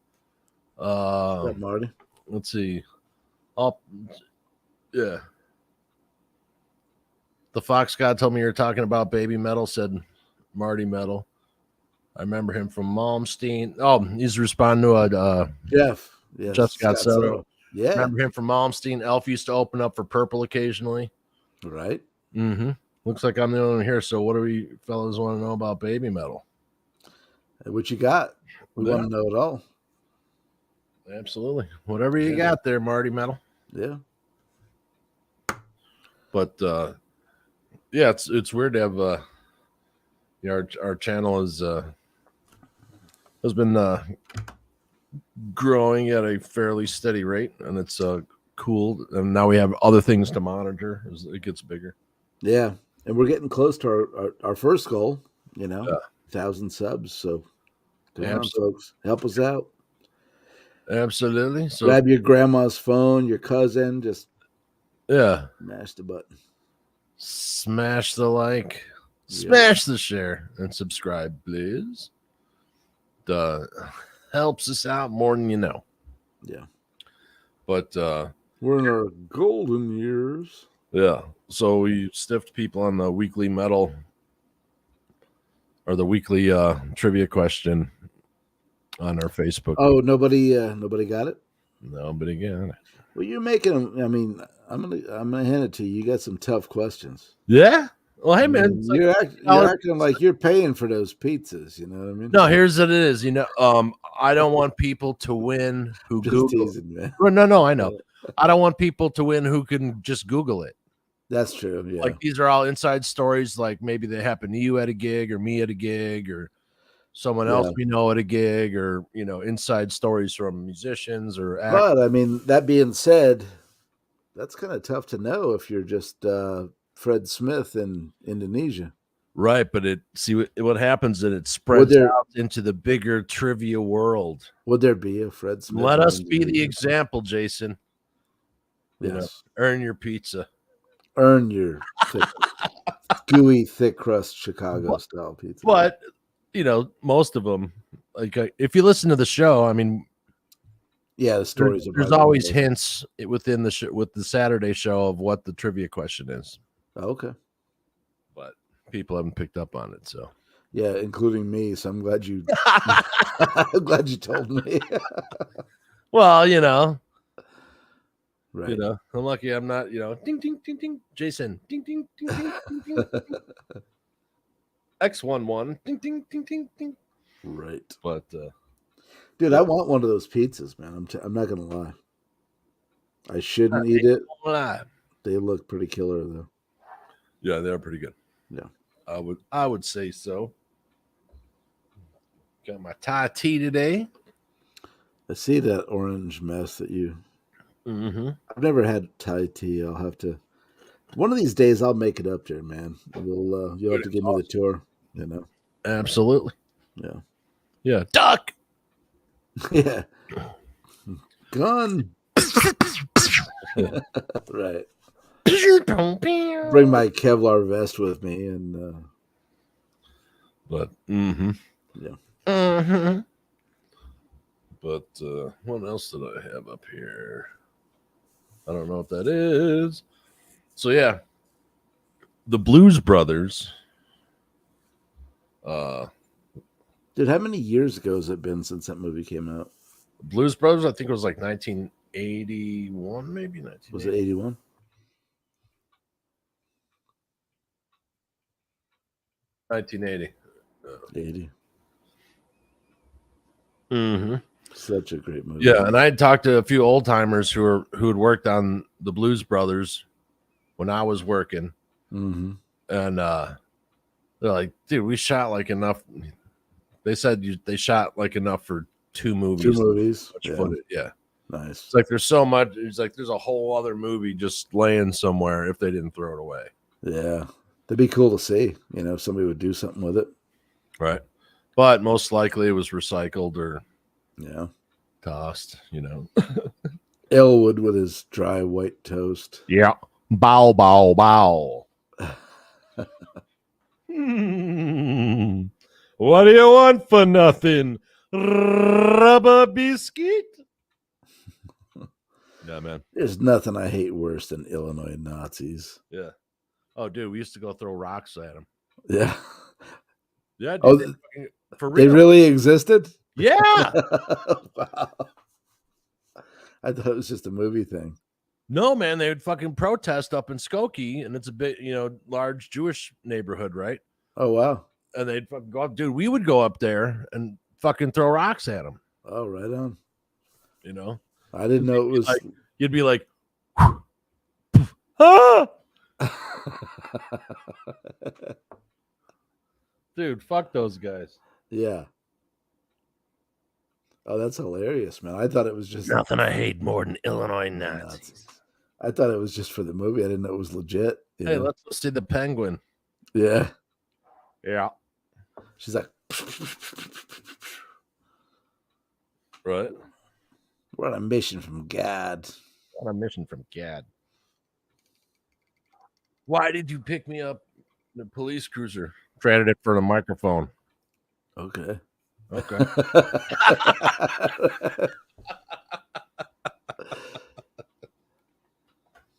What's up, Marty? Let's see. Yeah. The Fox God told me you were talking about Baby Metal, said Marty Metal. I remember him from Malmsteen. Oh, he's responding to a Jeff. Yes, Jeff Scott Soto. Yeah. Remember him from Malmsteen. Elf used to open up for Purple occasionally. Right. Mm-hmm. Looks like I'm the only one here. So what do we fellas want to know about Baby Metal? What you got? We want to know it all. Absolutely. Whatever you got there, Marty Metal. Yeah. But it's weird to have our channel has been growing at a fairly steady rate, and it's cool. And now we have other things to monitor as it gets bigger. Yeah, and we're getting close to our first goal. 1,000 subs. So come on, folks, help us out. Absolutely. So grab your grandma's phone, your cousin, just smash the button, smash the like, smash the share, and subscribe, please. Helps us out more than you know. Yeah. But we're in our golden years. Yeah. So we stiffed people on the weekly metal or the weekly trivia question on our Facebook. Oh, nobody got it? Nobody got it. Well, you're making them. I mean, I'm gonna hand it to you. You got some tough questions. Yeah. Well, hey man, you're acting like you're paying for those pizzas. You know what I mean? No, here's what it is. I don't want people to win who just Google. Teasing, man. No, I know. I don't want people to win who can just Google it. That's true. Yeah. Like these are all inside stories. Like maybe they happen to you at a gig, or me at a gig, or someone else we know at a gig, or inside stories from musicians or actors. But I mean, that being said, that's kind of tough to know if you're just Fred Smith in Indonesia. Right, but what happens is it spreads out into the bigger trivia world. Would there be a Fred Smith? Let us be the example, Jason. Yes. Earn your pizza. Earn your gooey, thick crust Chicago style pizza. But most of them, like if you listen to the show, I mean, yeah, the stories. There's always hints within the with the Saturday show of what the trivia question is. Oh, okay, but people haven't picked up on it, so yeah, including me. So I'm glad you. I'm glad you told me. Well, right. I'm lucky I'm not, ding, ding, ding, ding, Jason, ding, ding, ding, ding, ding, ding, ding. X11, ding, ding, ding, ding, ding. Right. But, dude, I want one of those pizzas, man. I'm not gonna lie. I shouldn't eat it. They look pretty killer, though. Yeah, they're pretty good. Yeah, I would say so. Got my Thai tea today. I see that orange mess that you. Mm-hmm. I've never had Thai tea. I'll have to. One of these days, I'll make it up there, man. You'll have to give me the tour. Absolutely. Yeah. Yeah. Duck. Yeah. Gun. Right. Bring my Kevlar vest with me and. But. Mm-hmm. Yeah. Mm-hmm. But what else did I have up here? I don't know what that is. So yeah, the Blues Brothers. Dude, how many years ago has it been since that movie came out? Blues Brothers, I think it was like 1981, maybe 1980. Was it 81? 1980. 80. Mm-hmm. Such a great movie. Yeah, and I had talked to a few old timers who had worked on the Blues Brothers when I was working, mm-hmm. and they're like, "Dude, we shot like enough." They said they shot like enough for 2 movies. 2 movies. Yeah. Nice. It's like there's so much. It's like there's a whole other movie just laying somewhere if they didn't throw it away. Yeah, that'd be cool to see. If somebody would do something with it. Right. But most likely it was recycled or tossed. Elwood with his dry white toast. Yeah. Bow, bow, bow. What do you want for nothing? Rubber biscuit? Yeah, man. There's nothing I hate worse than Illinois Nazis. Yeah. Oh, dude, we used to go throw rocks at them. Yeah. Yeah, dude. For real. They really existed? Yeah. Wow. I thought it was just a movie thing. No, man, they would fucking protest up in Skokie, and it's a bit, large Jewish neighborhood, right? Oh, wow. And they'd fucking go up, dude. We would go up there and fucking throw rocks at them. Oh, right on. I didn't know it was. You'd be like, ah! Dude, fuck those guys. Yeah. Oh, that's hilarious, man. I thought it was just nothing I hate more than Illinois Nazis. I thought it was just for the movie. I didn't know it was legit. Hey, let's see the penguin. Yeah. Yeah. She's like, right. We're on a mission from God. On a mission from God. Why did you pick me up in the police cruiser? Traded it for the microphone. Okay.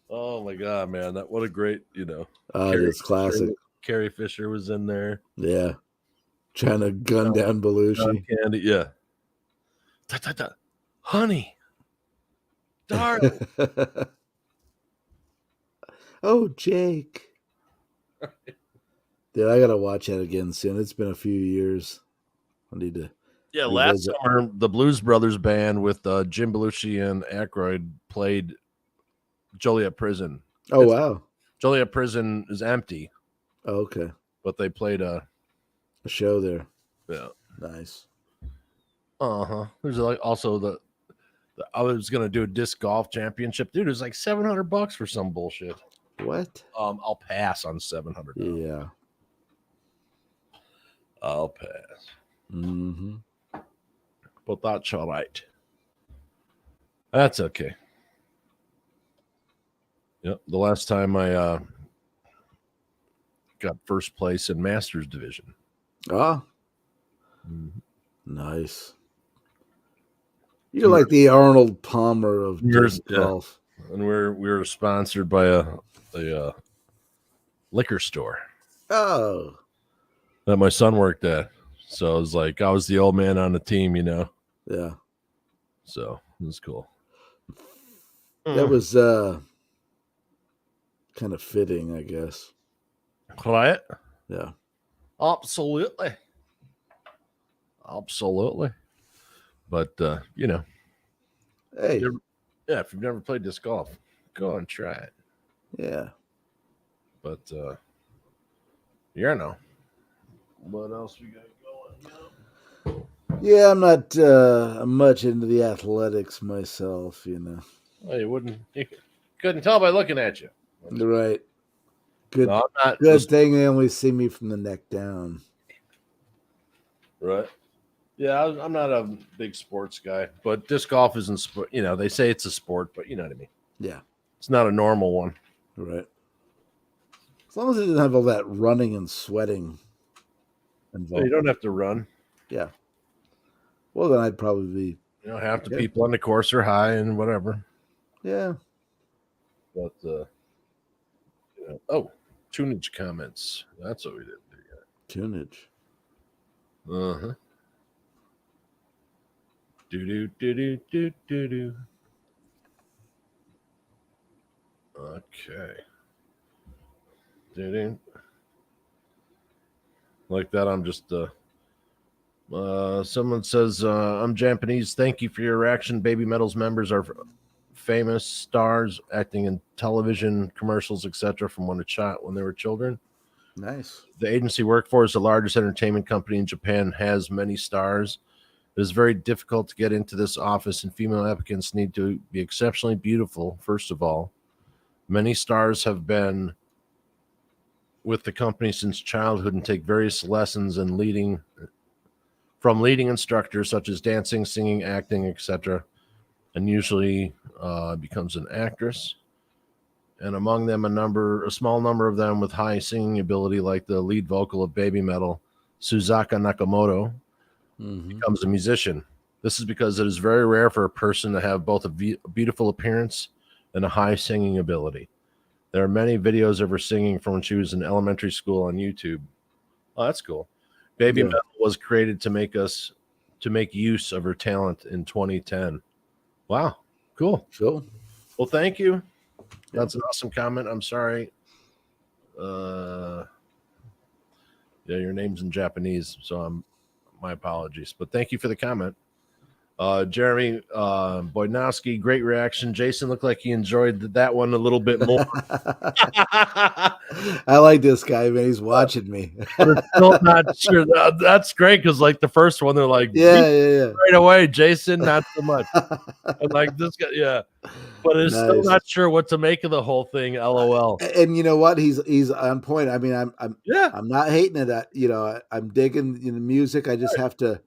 Oh my god, man! What a great, it's classic. Carrie Fisher was in there. Yeah, trying to gun down Belushi. Candy, yeah. Honey, darling. Oh, Jake. Dude, I gotta watch that again soon. It's been a few years. I need to. Yeah, last summer the Blues Brothers band with Jim Belushi and Aykroyd played Joliet Prison. Oh, wow. Joliet Prison is empty. Oh, okay. But they played a show there. Yeah. Nice. Uh-huh. There's like also I was gonna do a disc golf championship. Dude, it was like $700 for some bullshit. What? I'll pass on $700. Yeah. I'll pass. Mm-hmm. But that's all right. That's okay. Yep. The last time I got first place in Masters division. Oh, nice. You're like the Arnold Palmer of disc golf. And we were sponsored by a liquor store. Oh, that my son worked at. So it was like I was the old man on the team, Yeah. So it was cool. That was kind of fitting, I guess. Right? Yeah. Absolutely. But Hey. If you've never played disc golf, go and try it. Yeah. But what else we got going? Yeah, I'm not much into the athletics myself, Well, you couldn't tell by looking at you. Right. Good. No, I'm not. Good thing they only see me from the neck down. Right. Yeah, I'm not a big sports guy, but disc golf isn't sport. They say it's a sport, but you know what I mean. Yeah. It's not a normal one. Right. As long as it doesn't have all that running and sweating involved. You don't have to run. Yeah. Well, then I'd probably be. Half the people on the course are high and whatever. Yeah. But tunage comments. That's what we did. Tunage. Uh-huh. Do. Okay. Like that, I'm just someone says I'm Japanese. Thank you for your reaction. Baby Metal's members are famous stars acting in television commercials, etc. from when they were children. Nice. The agency work for is the largest entertainment company in Japan, has many stars. It is very difficult to get into this office, and female applicants need to be exceptionally beautiful, first of all. Many stars have been with the company since childhood and take various lessons from leading instructors such as dancing, singing, acting, etc., and usually becomes an actress. And among them, a small number of them with high singing ability, like the lead vocal of Baby Metal, Suzaka Nakamoto, becomes a musician. This is because it is very rare for a person to have both a beautiful appearance and a high singing ability. There are many videos of her singing from when she was in elementary school on YouTube. Oh, that's cool. Baby Metal was created to make use of her talent in 2010. Wow, cool. Cool. Well, thank you. That's an awesome comment. I'm sorry. Your name's in Japanese, so my apologies. But thank you for the comment. Jeremy Boydnowski, great reaction. Jason looked like he enjoyed that one a little bit more. I like this guy, man. He's watching me. But it's still not sure. That's great because, like, the first one, they're like, yeah. right away. Jason, not so much. And like this guy, yeah. But it's still not sure what to make of the whole thing. LOL. And you know what? He's on point. I mean, I'm not hating it. I'm digging the music. I just have to.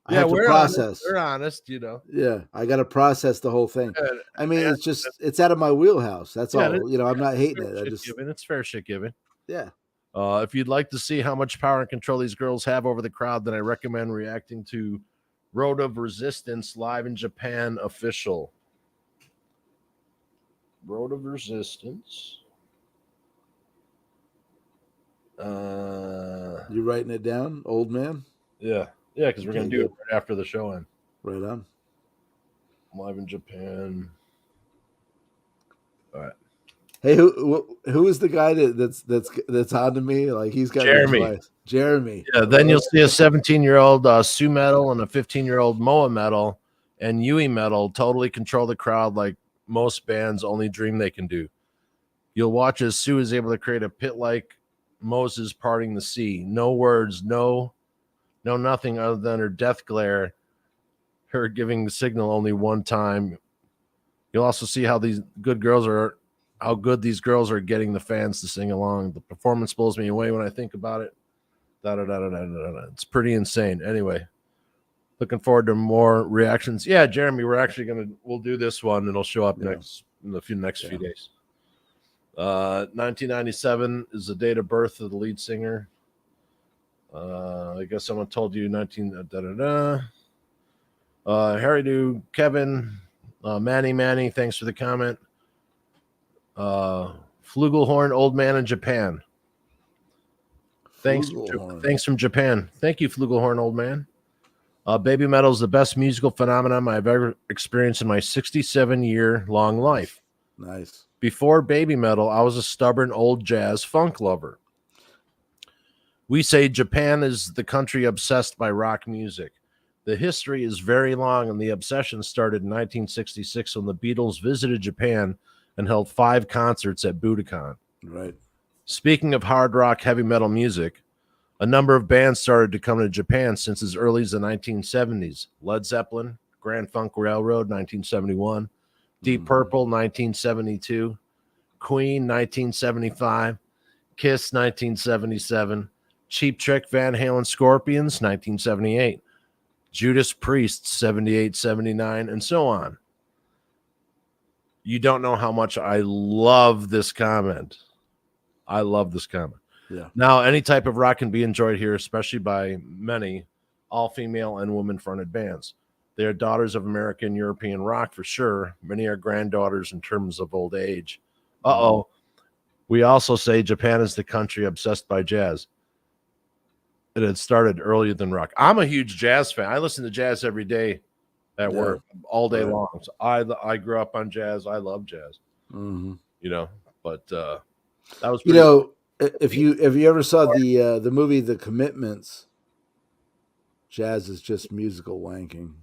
I have to process. We're honest, Yeah, I got to process the whole thing. I mean, it's out of my wheelhouse. That's all. I'm not hating it. It's fair shit giving. Yeah. If you'd like to see how much power and control these girls have over the crowd, then I recommend reacting to Road of Resistance live in Japan official. Road of Resistance. You writing it down, old man? Yeah, because we're going to do it right after the show ends. Right on. Live in Japan. All right. Hey, who is the guy that's on to me? Like, he's got Jeremy. Yeah, then you'll see a 17-year-old Sue Metal and a 15-year-old Moa Metal and Yui Metal totally control the crowd like most bands only dream they can do. You'll watch as Sue is able to create a pit like Moses parting the sea. No words, no nothing other than her death glare, her giving the signal only one time. You'll also see how good these girls are getting the fans to sing along. The performance blows me away when I think about it. It's pretty insane. Anyway, looking forward to more reactions. Yeah, Jeremy, we'll do this one and it'll show up in the next few days. 1997 is the date of birth of the lead singer. I guess someone told you 19. Harry Do, Kevin, Manny, thanks for the comment. Flugelhorn, old man in Japan. Thanks from Japan. Thank you, Flugelhorn, old man. Baby metal is the best musical phenomenon I've ever experienced in my 67-year-long life. Nice. Before baby metal, I was a stubborn old jazz funk lover. We say Japan is the country obsessed by rock music. The history is very long, and the obsession started in 1966 when the Beatles visited Japan and held 5 concerts at Budokan. Right. Speaking of hard rock, heavy metal music, a number of bands started to come to Japan since as early as the 1970s. Led Zeppelin, Grand Funk Railroad, 1971, Deep Purple, 1972, Queen, 1975, Kiss, 1977, Cheap Trick, Van Halen, Scorpions, 1978, Judas Priest, 78, 79, and so on. You don't know how much I love this comment. I love this comment. Yeah. Now, any type of rock can be enjoyed here, especially by many all-female and women-fronted bands. They are daughters of American European rock for sure. Many are granddaughters in terms of old age. We also say Japan is the country obsessed by jazz. It had started earlier than rock. I'm a huge jazz fan. I listen to jazz every day at work, all day long. So I grew up on jazz. I love jazz. But that was pretty if you ever saw the movie The Commitments, jazz is just musical wanking.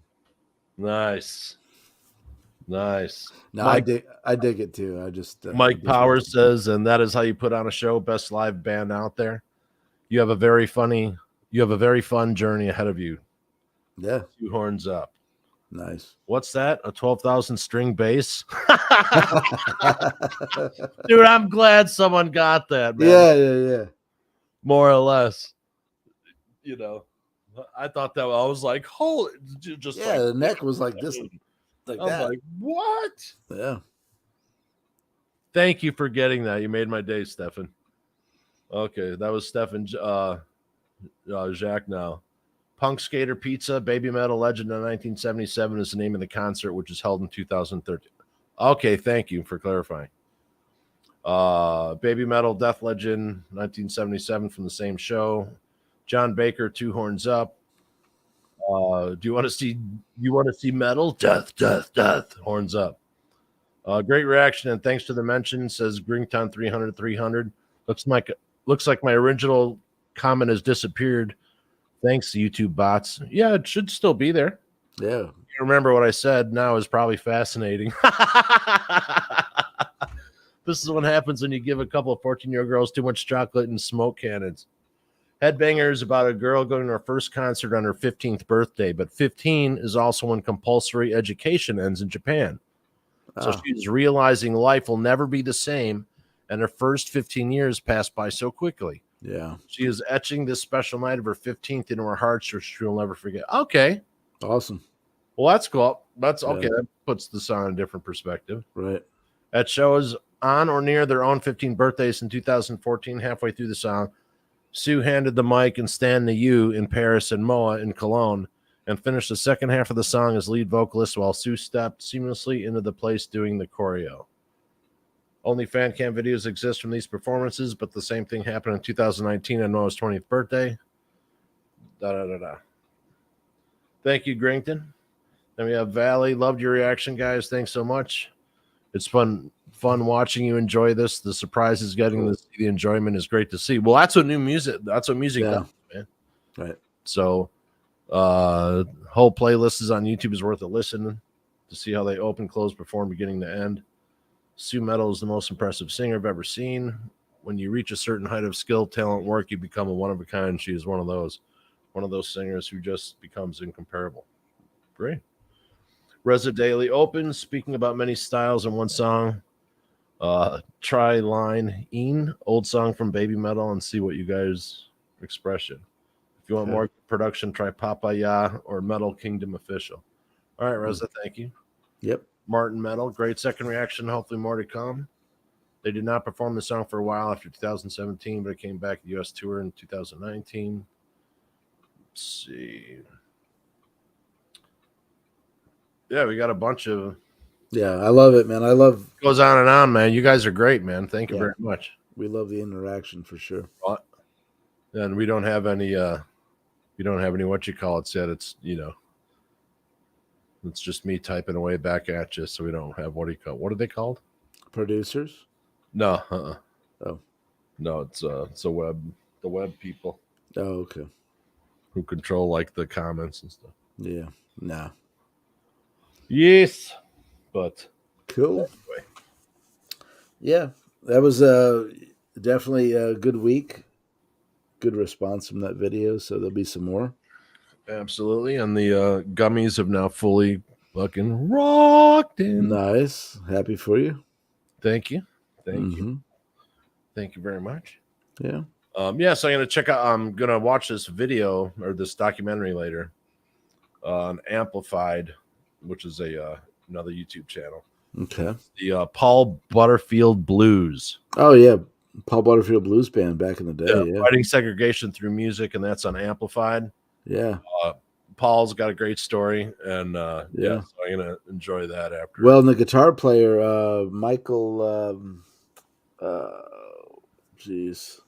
Nice. No, Mike, I dig it too. I just Mike Powers says, and that is how you put on a show. Best live band out there. You have a very fun journey ahead of you. Yeah. 2 horns up. Nice. What's that? A 12,000 string bass? Dude, I'm glad someone got that, man. Yeah. More or less. I thought that I was like, holy, just the neck was like this. Like I was that. like, what? Yeah. Thank you for getting that. You made my day, Stefan. Okay, that was Stefan Jacques now. Punk Skater Pizza, Baby Metal Legend in 1977 is the name of the concert, which is held in 2013. Okay, thank you for clarifying. Baby Metal Death Legend 1977 from the same show. John Baker, 2 horns up. Do you want to see metal? Death, horns up. Great reaction, and thanks to the mention, says Gringtown 300. Looks like my original comment has disappeared. Thanks, YouTube bots. Yeah, it should still be there. Yeah. You remember what I said now is probably fascinating. This is what happens when you give a couple of 14-year-old girls too much chocolate and smoke cannons. Headbanger is about a girl going to her first concert on her 15th birthday, but 15 is also when compulsory education ends in Japan. So she's realizing life will never be the same, and her first 15 years pass by so quickly. Yeah. She is etching this special night of her 15th into her heart, so she'll never forget. Okay. Awesome. Well, that's cool. That's okay. That puts the song in a different perspective. Right. At shows on or near their own 15th birthdays in 2014, halfway through the song, Sue handed the mic and stand to you in Paris and Moa in Cologne and finished the second half of the song as lead vocalist while Sue stepped seamlessly into the place doing the choreo. Only fan cam videos exist from these performances, but the same thing happened in 2019 on Noah's 20th birthday. Thank you, Grington. Then we have Valley. Loved your reaction, guys. Thanks so much. It's fun watching you enjoy this. The surprises, getting the enjoyment is great to see. Well, that's what music does, man. Right. So whole playlist is on YouTube. Is worth a listen to see how they open, close, perform, beginning to end. Sue Metal is the most impressive singer I've ever seen. When you reach a certain height of skill, talent, work, you become a one of a kind. She is one of those singers who just becomes incomparable. Great. Reza Daily Open, speaking about many styles in one song. Try Line Een, old song from Baby Metal, and see what you guys expression. If you want more production, try Papaya or Metal Kingdom Official. All right, Reza, thank you. Yep. Martin Metal, great second reaction. Hopefully more to come. They did not perform the song for a while after 2017, but it came back to the U.S. tour in 2019. Let's see. Yeah, we got a bunch of. Yeah, I love it, man. I love. Goes on and on, man. You guys are great, man. Thank you very much. We love the interaction for sure. And we don't have any. We don't have any what you call it yet. It's it's just me typing away back at you, so we don't have what are they called? Producers? No. Oh. No, it's the web people. Oh, okay. Who control like the comments and stuff. Yeah. No. Yes. But cool. Anyway. Yeah. That was definitely a good week. Good response from that video, so there'll be some more. Absolutely. And the gummies have now fully fucking rocked in. Nice. Happy for you. Thank you. Thank you. Thank you very much. Yeah. So I'm gonna watch this video or this documentary later on Amplified, which is another YouTube channel. Okay. The Paul Butterfield Blues. Oh yeah. Paul Butterfield Blues Band back in the day. Yeah. Fighting segregation through music, and that's on Amplified. Yeah. Paul's got a great story, and so I'm gonna enjoy that after. Well, and the guitar player, Michael, geez,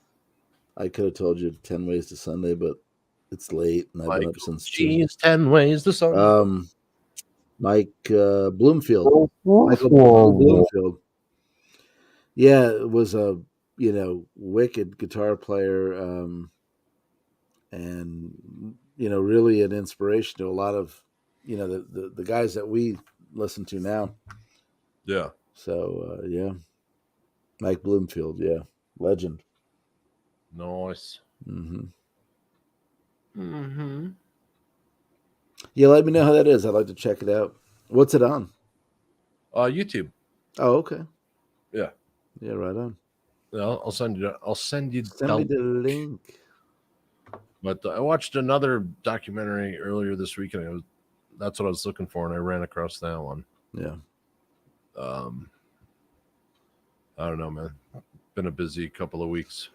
I could have told you 10 Ways to Sunday, but it's late, and I've been up since 10 Ways to Sunday. Mike Bloomfield. Michael Bloomfield. Yeah, it was a wicked guitar player, and really an inspiration to a lot of the guys that we listen to now. Yeah. So Mike Bloomfield, legend. Nice. Yeah, let me know how that is. I'd like to check it out. What's it on? YouTube. Oh, okay. Yeah. Yeah, right on. I'll send you. Send me the link. But I watched another documentary earlier this week, and that's what I was looking for, and I ran across that one. Yeah. I don't know, man. Been a busy couple of weeks.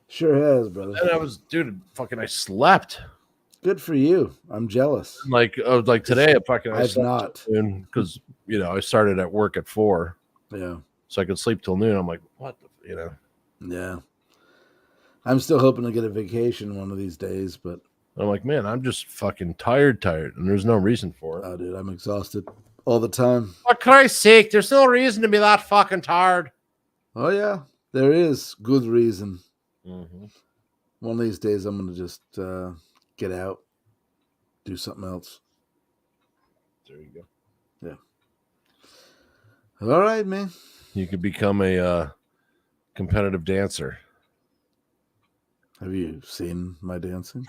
Sure has, brother. And I slept. Good for you. I'm jealous. Like today, I slept not because I started at work at 4. Yeah. So I could sleep till noon. I'm like, what? Yeah. I'm still hoping to get a vacation one of these days, but I'm like, man, I'm just fucking tired, and there's no reason for it. Oh, dude, I'm exhausted all the time. For Christ's sake, there's no reason to be that fucking tired. Oh yeah, there is good reason. Mm-hmm. One of these days, I'm gonna just get out, do something else. There you go. Yeah. All right, man. You could become a competitive dancer. Have you seen my dancing?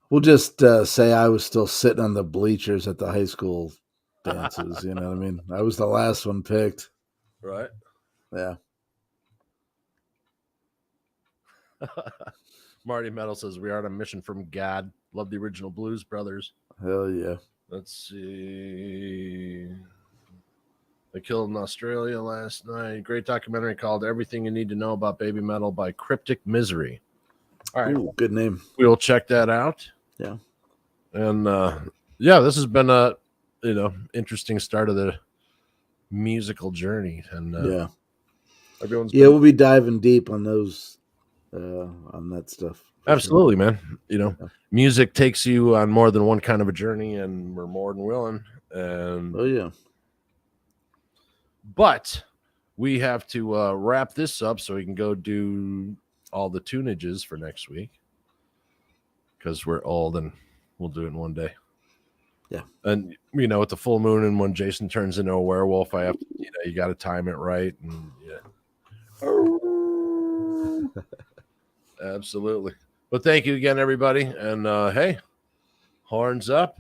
We'll just say I was still sitting on the bleachers at the high school dances. You know what I mean? I was the last one picked. Right. Yeah. Marty Metal says we are on a mission from God. Love the original Blues Brothers. Hell yeah. Let's see. They killed in Australia last night. Great documentary called Everything You Need to Know About Baby Metal by Cryptic Misery. All right. Ooh, good name. We will check that out. Yeah. And this has been a interesting start of the musical journey. And we'll be diving deep on those on that stuff. Absolutely, man. Music takes you on more than one kind of a journey, and we're more than willing. And but we have to wrap this up so we can go do all the tunages for next week, because we're old and we'll do it in one day. Yeah. And with the full moon and when Jason turns into a werewolf, I have to, you got to time it right. And absolutely. But thank you again, everybody. And hey, horns up.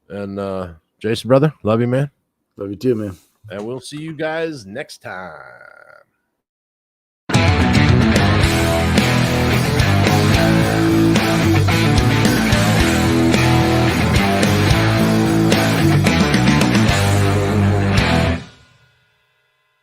And Jason, brother, love you, man. Love you too, man. And we'll see you guys next time.